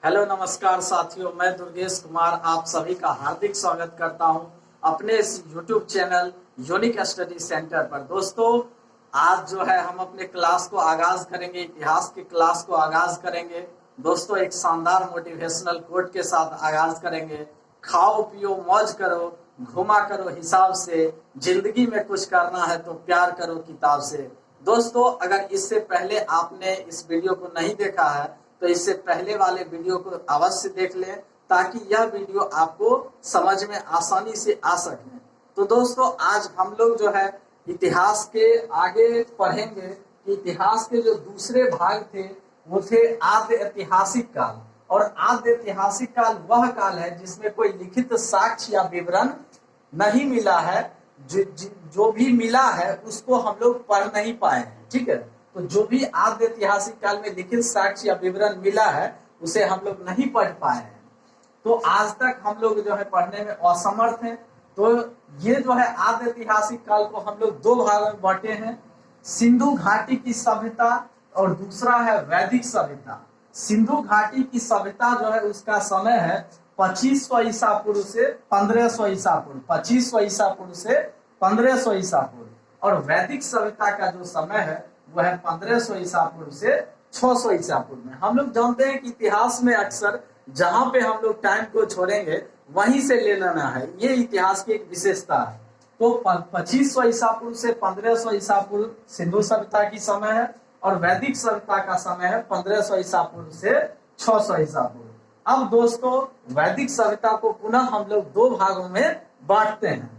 Hello नमस्कार साथियों, मैं दुर्गेश कुमार आप सभी का हार्दिक स्वागत करता हूं अपने इस YouTube channel unique study centre पर। दोस्तों, आज जो है हम अपने क्लास को आगाज करेंगे, इतिहास की क्लास को आगाज करेंगे। दोस्तों, एक शानदार मोटिवेशनल कोट के साथ आगाज करेंगे। खाओ पियो मौज करो, घुमा करो हिसाब से, जिंदगी में कुछ करना है तो प्यार करो किताब से। दोस्तों, अगर इससे पहले आपने इस वीडियो को नहीं देखा है तो इससे पहले वाले वीडियो को अवश्य देख लें ताकि यह वीडियो आपको समझ में आसानी से आ सके। तो दोस्तों, आज हम लोग जो है इतिहास के आगे पढ़ेंगे कि इतिहास के जो दूसरे भाग थे वो थे आद्य ऐतिहासिक काल। और आद्य ऐतिहासिक काल वह काल है जिसमें कोई लिखित साक्ष्य या विवरण नहीं मिला है। जो भी मिला है उसको हम लोग पढ़ नहीं पाए हैं। ठीक है, तो जो भी आद्य ऐतिहासिक काल में लिखित साक्ष्य या विवरण मिला है उसे हम लोग नहीं पढ़ पाए हैं। तो आज तक हम लोग जो है पढ़ने में असमर्थ हैं। तो ये जो है आद्य ऐतिहासिक काल को हम लोग दो भागों में बांटे हैं, सिंधु घाटी की सभ्यता और दूसरा है वैदिक सभ्यता। सिंधु घाटी की सभ्यता जो है उसका समय है 2500 ईसा पूर्व से 1500 ईसा पूर्व, 2500 ईसा पूर्व से 1500 ईसा पूर्व। और वैदिक सभ्यता का जो समय है वह है 1500 ईसा पूर्व से 600 ईसा पूर्व में। हम लोग जानते हैं कि इतिहास में अक्सर जहां पे हम लोग टाइम को छोड़ेंगे वहीं से ले लेना है, ये इतिहास की एक विशेषता है। तो 2500 ईसा पूर्व से 1500 ईसा पूर्व सिंधु सभ्यता की समय है और वैदिक सभ्यता का समय है 1500 ईसा पूर्व से 600 ईसा पूर्व। अब दोस्तों, वैदिक सभ्यता को पुनः हम लोग दो भागों में बांटते हैं।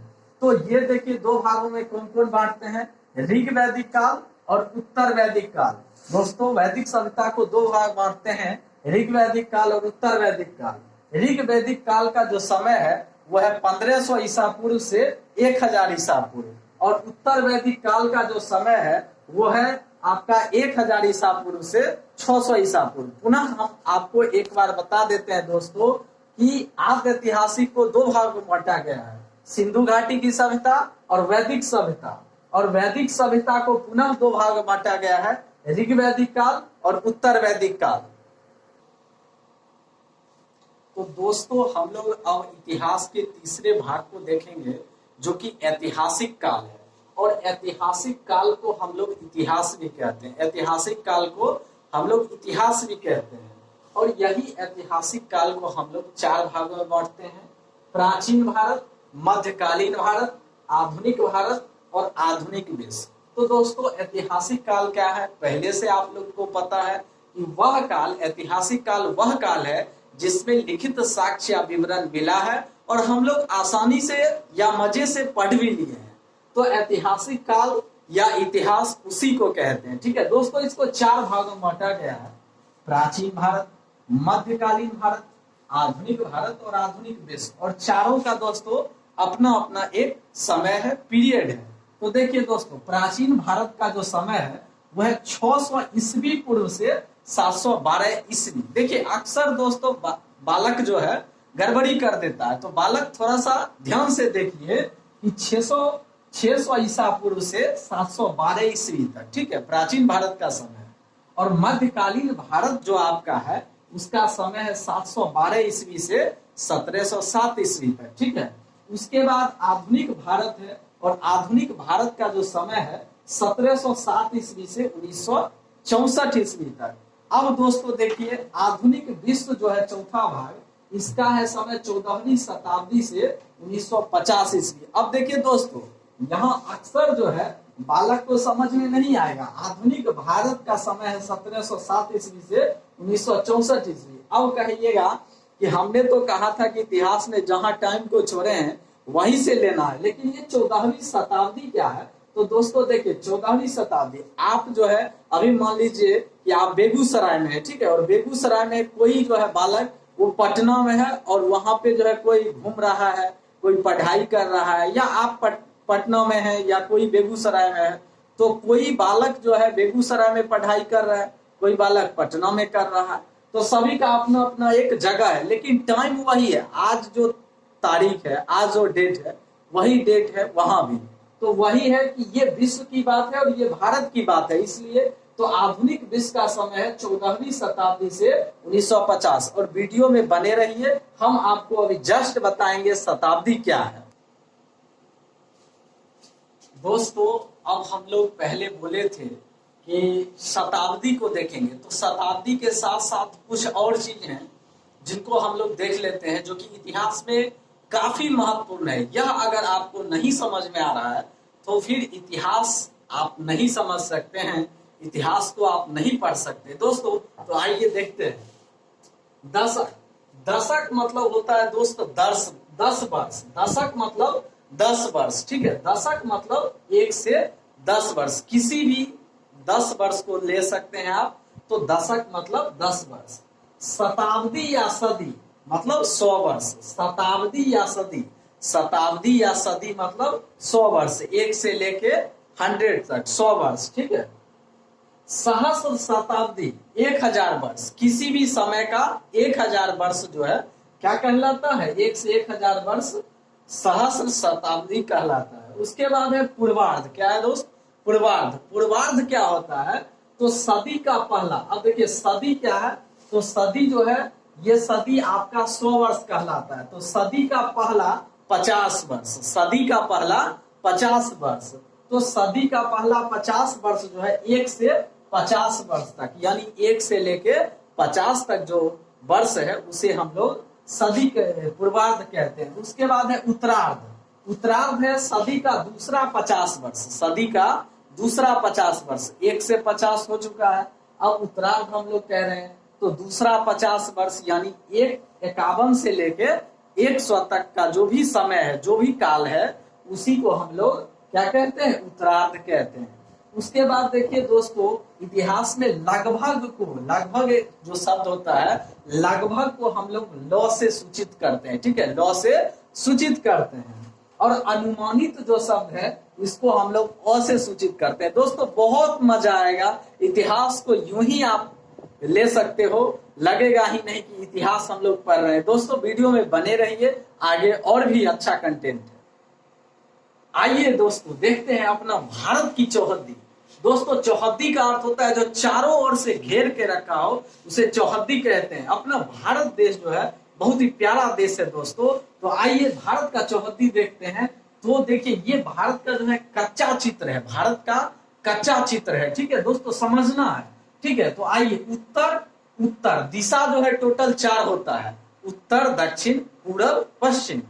तो ये देखिए, दो भागों में कौन कौन बांटते हैं, ऋग वैदिक काल और उत्तर वैदिक काल। दोस्तों, वैदिक सभ्यता को दो भाग बांटते हैं, ऋग वैदिक काल और उत्तर वैदिक काल। ऋग वैदिक काल का जो समय है वह है 1500 ईसा पूर्व से 1000 ईसा पूर्व और उत्तर वैदिक काल का जो समय है वो है आपका 1000 ईसा पूर्व से 600 ईसा पूर्व। पुनः हम आपको एक बार बता देते हैं दोस्तों कि आद्य ऐतिहासिक को दो भाग में बांटा गया है, सिंधु घाटी की सभ्यता और वैदिक सभ्यता। और वैदिक सभ्यता को पुनः दो भाग में बांटा गया है, ऋग वैदिक काल और उत्तर वैदिक काल। तो दोस्तों, हम लोग अब इतिहास के तीसरे भाग को देखेंगे जो कि ऐतिहासिक काल है। और ऐतिहासिक काल को हम लोग इतिहास भी कहते हैं, ऐतिहासिक काल को हम लोग इतिहास भी कहते हैं। और यही ऐतिहासिक काल को हम लोग चार भागों में बांटते हैं, प्राचीन भारत, मध्यकालीन भारत, आधुनिक भारत और आधुनिक विश्व। तो दोस्तों, ऐतिहासिक काल क्या है, पहले से आप लोग को पता है कि वह काल, ऐतिहासिक काल वह काल है जिसमें लिखित साक्ष्य या विवरण मिला है और हम लोग आसानी से या मजे से पढ़ भी लिए हैं। तो ऐतिहासिक काल या इतिहास उसी को कहते हैं। ठीक है दोस्तों, इसको चार भागों में बांटा गया है, प्राचीन भारत, मध्यकालीन भारत, आधुनिक भारत और आधुनिक विश्व। और चारों का दोस्तों अपना अपना एक समय है, पीरियड है। तो देखिए दोस्तों, प्राचीन भारत का जो समय है वह 600 ईस्वी पूर्व से 712 ईस्वी। देखिए, अक्सर दोस्तों बालक जो है गड़बड़ी कर देता है, तो बालक थोड़ा सा ध्यान से देखिए कि 600 ईसा पूर्व से 712 ईस्वी तक, ठीक है, प्राचीन भारत का समय है। और मध्यकालीन भारत जो आपका है उसका समय है 712 ईस्वी से 1707 ईस्वी तक। ठीक है, उसके बाद आधुनिक भारत है और आधुनिक भारत का जो समय है 1707 ईस्वी से 1964 ईस्वी तक। अब दोस्तों देखिए, आधुनिक विश्व जो है चौथा भाग, इसका है समय 14वीं शताब्दी से 1950 ईस्वी। अब देखिए दोस्तों, यहाँ अक्सर जो है बालक को समझ में नहीं आएगा, आधुनिक भारत का समय है 1707 ईस्वी से 1964 ईस्वी। अब कहिएगा कि हमने तो कहा था कि इतिहास में जहां टाइम को छोड़े हैं वहीं से लेना है, लेकिन ये 14वीं शताब्दी क्या है। तो दोस्तों देखिए, 14वीं शताब्दी, आप जो है अभी मान लीजिए कि आप बेगूसराय में है, ठीक है, और बेगूसराय में कोई जो है बालक वो पटना में है और वहां पे जो है कोई घूम रहा है, कोई पढ़ाई कर रहा है, या आप पटना में है या कोई बेगूसराय में है। तो कोई बालक जो है बेगूसराय में पढ़ाई कर रहा है, कोई बालक पटना में कर रहा है। तो सभी का अपना अपना एक जगह है, लेकिन टाइम वही है। आज जो तारीख है, आज जो डेट है वही डेट है वहां भी। तो वही है कि ये विश्व की बात है और ये भारत की बात है, इसलिए तो आधुनिक विश्व का समय है 14वीं शताब्दी से 1950। और वीडियो में बने रहिए, हम आपको अभी जस्ट बताएंगे शताब्दी क्या है। दोस्तों अब हम लोग पहले बोले थे कि शताब्दी को देखेंगे, तो शताब्दी के साथ साथ कुछ और चीजें हैं जिनको हम लोग देख लेते हैं, जो कि इतिहास में काफी महत्वपूर्ण है। यह अगर आपको नहीं समझ में आ रहा है तो फिर इतिहास आप नहीं समझ सकते हैं, इतिहास को आप नहीं पढ़ सकते। दोस्तों तो आइए देखते हैं। दशक, दशक मतलब होता है दोस्तों 10 वर्ष। दशक मतलब 10 वर्ष, ठीक है। दशक मतलब 1 से 10 वर्ष, किसी भी 10 वर्ष को ले सकते हैं आप, तो दशक मतलब 10 वर्ष। शताब्दी या सदी मतलब 100 वर्ष। शताब्दी या सदी, शताब्दी या सदी मतलब 100 वर्ष, 1 से लेके 100 तक 100 वर्ष, ठीक है। सहस्र शताब्दी 1000 वर्ष, किसी भी समय का 1000 वर्ष जो है क्या कहलाता है, 1 से 1000 वर्ष सहस्र शताब्दी कहलाता है। उसके बाद है पूर्वार्ध। क्या है दोस्त, पूर्वार्ध। पूर्वार्ध क्या होता है, तो सदी का पहला। अब देखिए सदी क्या है, तो सदी जो है ये सदी आपका 100 वर्ष कहलाता है। तो सदी का पहला 50 वर्ष, सदी का पहला 50 वर्ष। तो सदी का पहला 50 वर्ष जो है 1 से 50 वर्ष तक, यानी 1 से लेके 50 तक जो वर्ष है उसे हम लोग सदी के पूर्वार्ध कहते हैं। उसके बाद है उत्तरार्ध। उत्तरार्ध है सदी का दूसरा 50 वर्ष, सदी का दूसरा 50 वर्ष। 1 से 50 हो चुका है, अब उत्तरार्ध हम लोग कह रहे हैं, तो दूसरा 50 वर्ष यानी 51 से लेके 100 तक का जो भी समय है, जो भी काल है, उसी को हम लोग क्या कहते हैं, उत्तरार्ध कहते हैं। उसके बाद देखिए दोस्तों, इतिहास में लगभग को, लगभग जो शब्द होता है, लगभग को हम लोग लॉ से सूचित करते हैं, ठीक है, लॉ से सूचित करते हैं। और अनुमानित जो शब्द है इसको हम लोग अ से सूचित करते हैं। दोस्तों बहुत मजा आएगा, इतिहास को यूं ही आप ले सकते हो, लगेगा ही नहीं कि इतिहास हम लोग पढ़ रहे हैं। दोस्तों वीडियो में बने रहिए, आगे और भी अच्छा कंटेंट है। आइए दोस्तों देखते हैं अपना भारत की चौहद्दी। दोस्तों चौहद्दी का अर्थ होता है जो चारों ओर से घेर के रखा हो, उसे चौहद्दी कहते हैं। अपना भारत देश जो है बहुत ही प्यारा देश है दोस्तों। तो आइए भारत का चौहद्दी देखते हैं। तो देखिए ये भारत का जो है कच्चा चित्र है, भारत का कच्चा चित्र है, ठीक है दोस्तों, समझना है, ठीक है। तो आइए उत्तर, उत्तर दिशा जो है टोटल 4 होता है, उत्तर, दक्षिण, पूर्व, पश्चिम।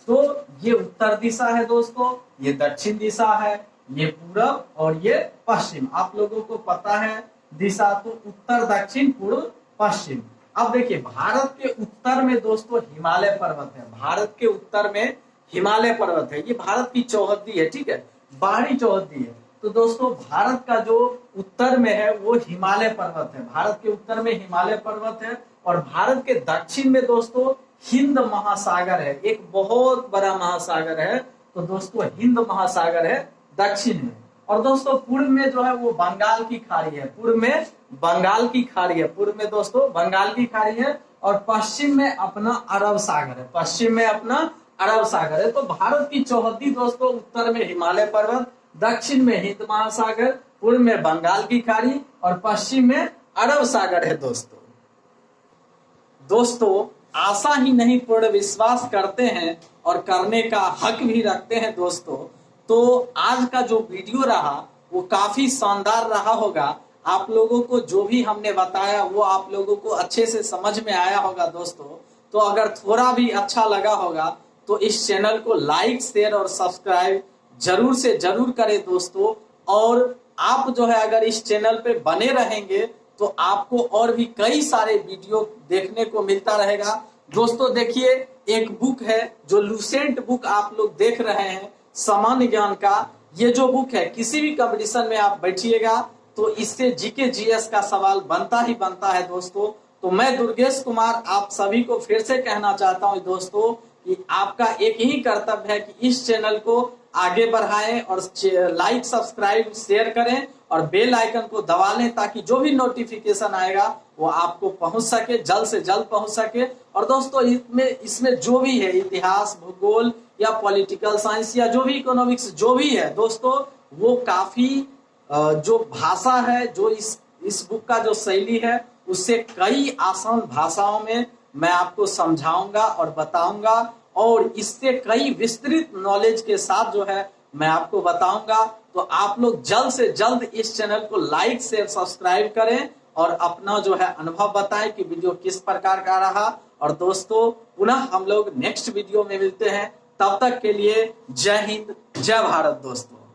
तो ये उत्तर दिशा है दोस्तों, ये दक्षिण दिशा है, ये पूरब और ये पश्चिम। आप लोगों को पता है दिशा, तो उत्तर, दक्षिण, पूर्व, पश्चिम। अब देखिए भारत के उत्तर में दोस्तों हिमालय पर्वत है, भारत के उत्तर में हिमालय पर्वत है। ये भारत की चौहद्दी है, ठीक है, बाहरी चौहद्दी है। तो दोस्तों भारत का जो उत्तर में है वो हिमालय पर्वत है, भारत के उत्तर में हिमालय पर्वत है। और भारत के दक्षिण में दोस्तों हिंद महासागर है, एक बहुत बड़ा महासागर है। तो दोस्तों हिंद महासागर है दक्षिण में। और दोस्तों पूर्व में जो है वो बंगाल की खाड़ी है, पूर्व में बंगाल की खाड़ी है, पूर्व में दोस्तों बंगाल की खाड़ी है। और पश्चिम में अपना अरब सागर है, पश्चिम में अपना अरब सागर है। तो भारत की चौहद्दी दोस्तों उत्तर में हिमालय पर्वत, दक्षिण में हिंद महासागर, पूर्व में बंगाल की खाड़ी और पश्चिम में अरब सागर है दोस्तों। दोस्तों आशा ही नहीं पूर्ण विश्वास करते हैं और करने का हक भी रखते हैं दोस्तों। तो आज का जो वीडियो रहा वो काफी शानदार रहा होगा। आप लोगों को जो भी हमने बताया वो आप लोगों को अच्छे से समझ में आया होगा दोस्तों। तो अगर थोड़ा भी अच्छा लगा होगा तो इस चैनल को लाइक, शेयर और सब्सक्राइब जरूर से जरूर करें दोस्तों। और आप जो है अगर इस चैनल पे बने रहेंगे तो आपको और भी कई सारे वीडियो देखने को मिलता रहेगा दोस्तों। देखिए एक बुक है जो लुसेंट बुक आप लोग देख रहे हैं, सामान्य ज्ञान का। ये जो बुक है किसी भी कंपटीशन में आप बैठिएगा तो इससे जीके जीएस का सवाल बनता ही बनता है दोस्तों। तो मैं दुर्गेश कुमार आप सभी को फिर से कहना चाहता हूं दोस्तों कि आपका एक ही कर्तव्य है कि इस चैनल को आगे बढ़ाएं और लाइक, सब्सक्राइब, शेयर करें और बेल आइकन को दबा लें ताकि जो भी नोटिफिकेशन आएगा वो आपको पहुंच सके, जल्द से जल्द पहुंच सके। और दोस्तों इसमें जो भी है इतिहास, भूगोल या पॉलिटिकल साइंस या जो भी इकोनॉमिक्स जो भी है दोस्तों, वो काफी जो भाषा है, जो इस बुक का जो शैली है, उससे कई आसान भाषाओं में मैं आपको समझाऊंगा और बताऊंगा, और इससे कई विस्तृत नॉलेज के साथ जो है मैं आपको बताऊंगा। तो आप लोग जल्द से जल्द इस चैनल को लाइक शेयर सब्सक्राइब करें और अपना जो है अनुभव बताएं कि वीडियो किस प्रकार का रहा। और दोस्तों पुनः हम लोग नेक्स्ट वीडियो में मिलते हैं, तब तक के लिए जय हिंद जय भारत दोस्तों।